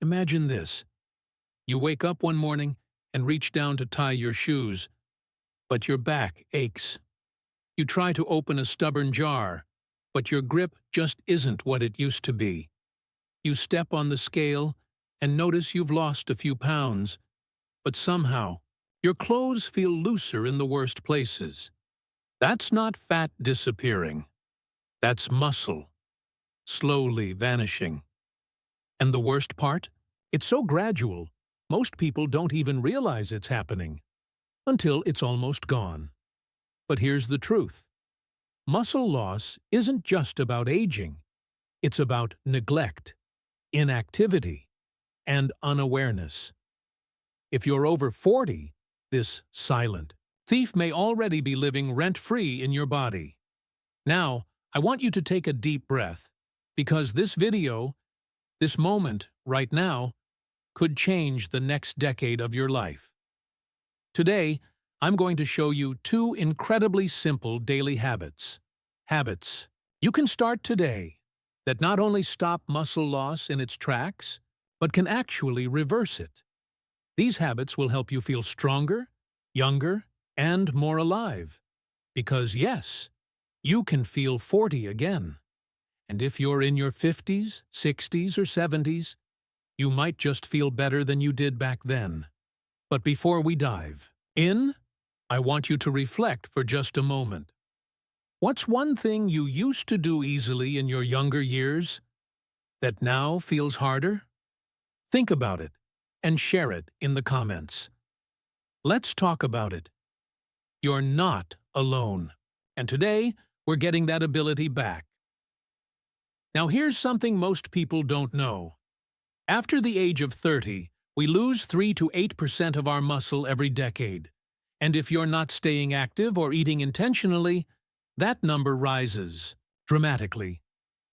Imagine this. You wake up one morning and reach down to tie your shoes, but your back aches. You try to open a stubborn jar, but your grip just isn't what it used to be. You step on the scale and notice you've lost a few pounds, but somehow your clothes feel looser in the worst places. That's not fat disappearing. That's muscle, slowly vanishing. And the worst part? It's so gradual, most people don't even realize it's happening, until it's almost gone. But here's the truth. Muscle loss isn't just about aging. It's about neglect, inactivity, and unawareness. If you're over 40, this silent thief may already be living rent-free in your body. Now, I want you to take a deep breath, because this video, this moment right now, could change the next decade of your life. Today, I'm going to show you 2 incredibly simple daily habits. Habits you can start today that not only stop muscle loss in its tracks, but can actually reverse it. These habits will help you feel stronger, younger, and more alive. Because yes, you can feel 40 again. And if you're in your 50s, 60s, or 70s, you might just feel better than you did back then. But before we dive in, I want you to reflect for just a moment. What's one thing you used to do easily in your younger years that now feels harder? Think about it and share it in the comments. Let's talk about it. You're not alone. And today, we're getting that ability back. Now here's something most people don't know. After the age of 30, we lose 3 to 8% of our muscle every decade. And if you're not staying active or eating intentionally, that number rises dramatically.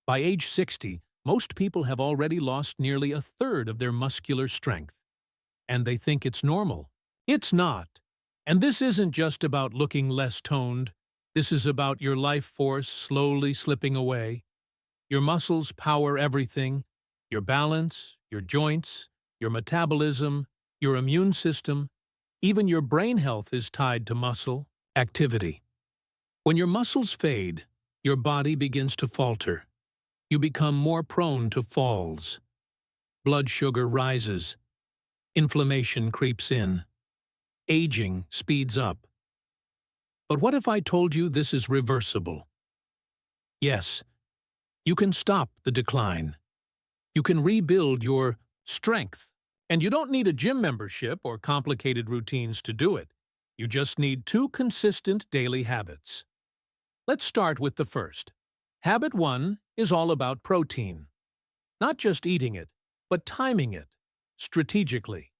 By age 60, most people have already lost nearly a third of their muscular strength. And they think it's normal. It's not. And this isn't just about looking less toned. This is about your life force slowly slipping away. Your muscles power everything: your balance, your joints, your metabolism, your immune system. Even your brain health is tied to muscle activity. When your muscles fade, your body begins to falter. You become more prone to falls. Blood sugar rises. Inflammation creeps in. Aging speeds up. But what if I told you this is reversible? Yes, you can stop the decline. You can rebuild your strength. And you don't need a gym membership or complicated routines to do it. You just need 2 consistent daily habits. Let's start with the first. Habit 1 is all about protein. Not just eating it, but timing it strategically.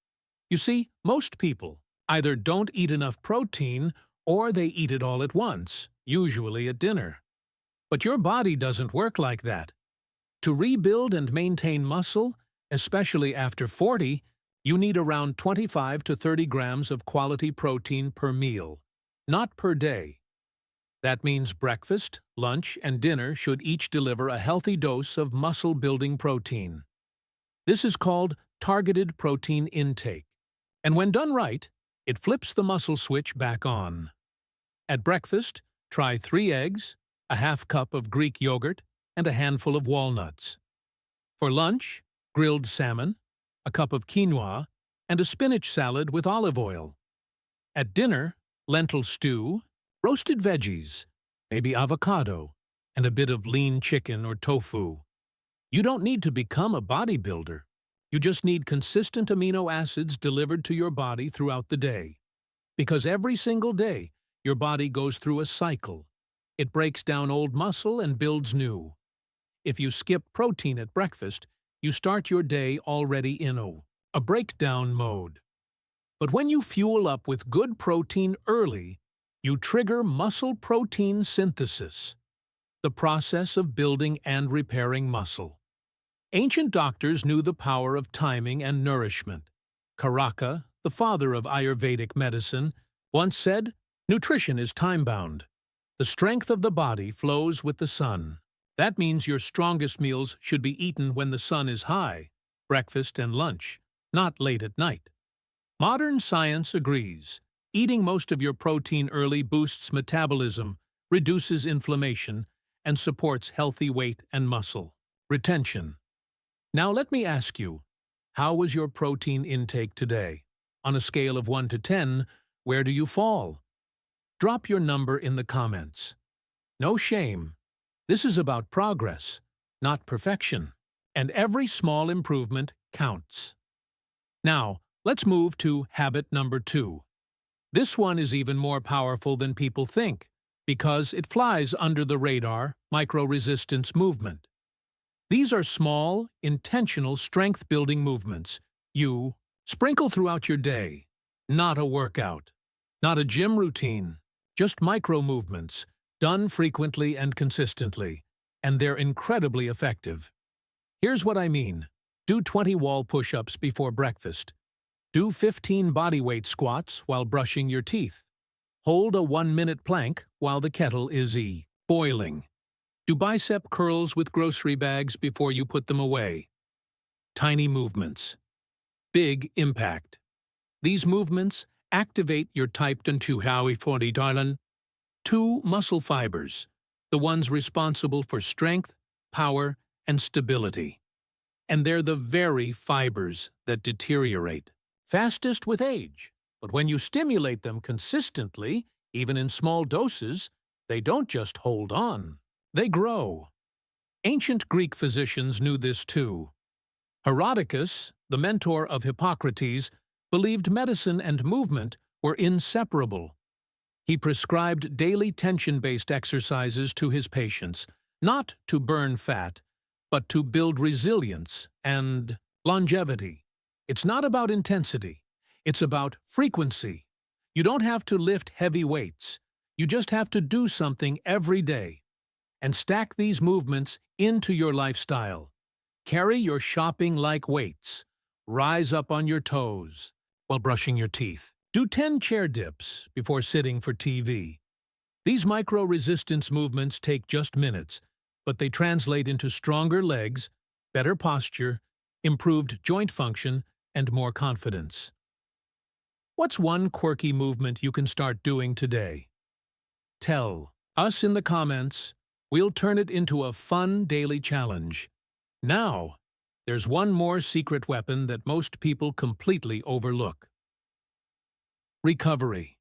You see, most people either don't eat enough protein or they eat it all at once, usually at dinner. But your body doesn't work like that. To rebuild and maintain muscle, especially after 40, you need around 25 to 30 grams of quality protein per meal, not per day. That means breakfast, lunch, and dinner should each deliver a healthy dose of muscle-building protein. This is called targeted protein intake, and when done right, it flips the muscle switch back on. At breakfast, try 3 eggs, a half cup of Greek yogurt, and a handful of walnuts. For lunch, grilled salmon, a cup of quinoa, and a spinach salad with olive oil. At dinner, lentil stew, roasted veggies, maybe avocado, and a bit of lean chicken or tofu. You don't need to become a bodybuilder. You just need consistent amino acids delivered to your body throughout the day. Because every single day, your body goes through a cycle. It breaks down old muscle and builds new. If you skip protein at breakfast, you start your day already in a breakdown mode. But when you fuel up with good protein early, you trigger muscle protein synthesis, the process of building and repairing muscle. Ancient doctors knew the power of timing and nourishment. Karaka, the father of Ayurvedic medicine, once said, "Nutrition is time-bound. The strength of the body flows with the sun." That means your strongest meals should be eaten when the sun is high. breakfast, and lunch, not late at night. Modern science agrees. Eating most of your protein early boosts metabolism, reduces inflammation, and supports healthy weight and muscle retention. Now let me ask you, how was your protein intake today? On a scale of 1 to 10, where do you fall? Drop your number in the comments. No shame. This is about progress, not perfection. And every small improvement counts. Now, let's move to habit number 2. This one is even more powerful than people think, because it flies under the radar, micro-resistance movement. These are small, intentional strength-building movements you sprinkle throughout your day. Not a workout, not a gym routine, just micro-movements, done frequently and consistently, and they're incredibly effective. Here's what I mean. Do 20 wall push-ups before breakfast. Do 15 bodyweight squats while brushing your teeth. Hold a 1-minute plank while the kettle is boiling. Do bicep curls with grocery bags before you put them away. Tiny movements. Big impact. These movements activate your type 2 muscle fibers, the ones responsible for strength, power, and stability. And they're the very fibers that deteriorate fastest with age. But when you stimulate them consistently, even in small doses, they don't just hold on. They grow. Ancient Greek physicians knew this too. Herodotus, the mentor of Hippocrates, believed medicine and movement were inseparable. He prescribed daily tension-based exercises to his patients, not to burn fat, but to build resilience and longevity. It's not about intensity. It's about frequency. You don't have to lift heavy weights. You just have to do something every day. And stack these movements into your lifestyle. Carry your shopping like weights. Rise up on your toes while brushing your teeth. Do 10 chair dips before sitting for TV. These micro-resistance movements take just minutes, but they translate into stronger legs, better posture, improved joint function, and more confidence. What's one quirky movement you can start doing today? Tell us in the comments. We'll turn it into a fun daily challenge. Now, there's one more secret weapon that most people completely overlook. Recovery.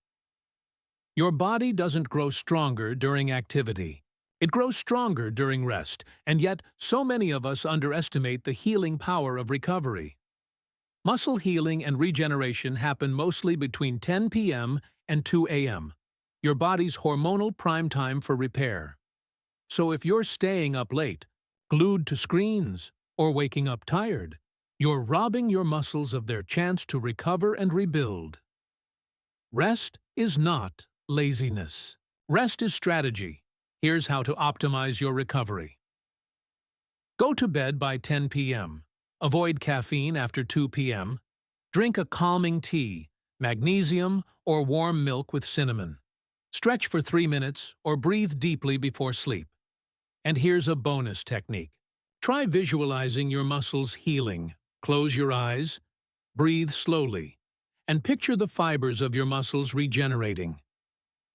Your body doesn't grow stronger during activity. It grows stronger during rest, and yet so many of us underestimate the healing power of recovery. Muscle healing and regeneration happen mostly between 10 p.m. and 2 a.m., your body's hormonal prime time for repair. So if you're staying up late, glued to screens, or waking up tired, you're robbing your muscles of their chance to recover and rebuild. Rest is not laziness. Rest is strategy. Here's how to optimize your recovery. Go to bed by 10 p.m. Avoid caffeine after 2 p.m. Drink a calming tea, magnesium, or warm milk with cinnamon. Stretch for 3 minutes or breathe deeply before sleep. And here's a bonus technique. Try visualizing your muscles healing. Close your eyes, breathe slowly, and picture the fibers of your muscles regenerating,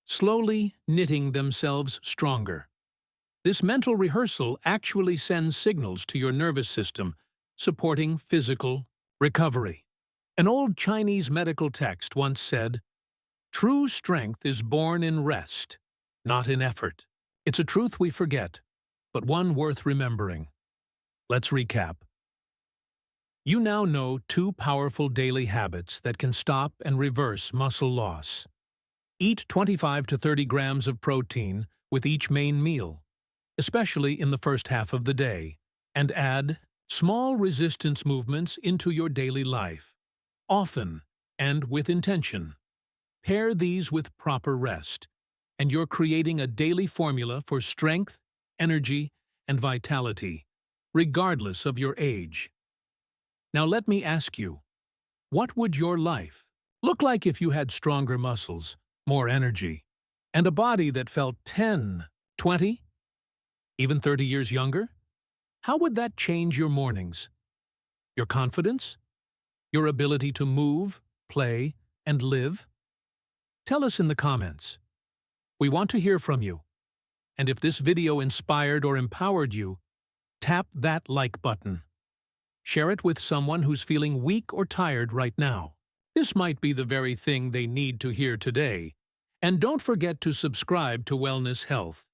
slowly knitting themselves stronger. This mental rehearsal actually sends signals to your nervous system, supporting physical recovery. An old Chinese medical text once said, "True strength is born in rest, not in effort." It's a truth we forget, but one worth remembering. Let's recap. You now know 2 powerful daily habits that can stop and reverse muscle loss. Eat 25 to 30 grams of protein with each main meal, especially in the first half of the day, and add small resistance movements into your daily life, often and with intention. Pair these with proper rest, and you're creating a daily formula for strength, energy, and vitality, regardless of your age. Now let me ask you, what would your life look like if you had stronger muscles, more energy, and a body that felt 10, 20, even 30 years younger? How would that change your mornings? Your confidence? Your ability to move, play, and live? Tell us in the comments. We want to hear from you. And if this video inspired or empowered you, tap that like button. Share it with someone who's feeling weak or tired right now. This might be the very thing they need to hear today. And don't forget to subscribe to Wellness Health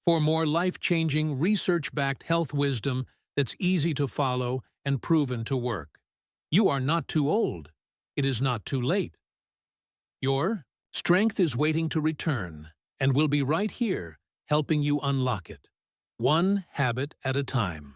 for more life-changing, research-backed health wisdom that's easy to follow and proven to work. You are not too old. It is not too late. Your strength is waiting to return, and we'll be right here helping you unlock it, one habit at a time.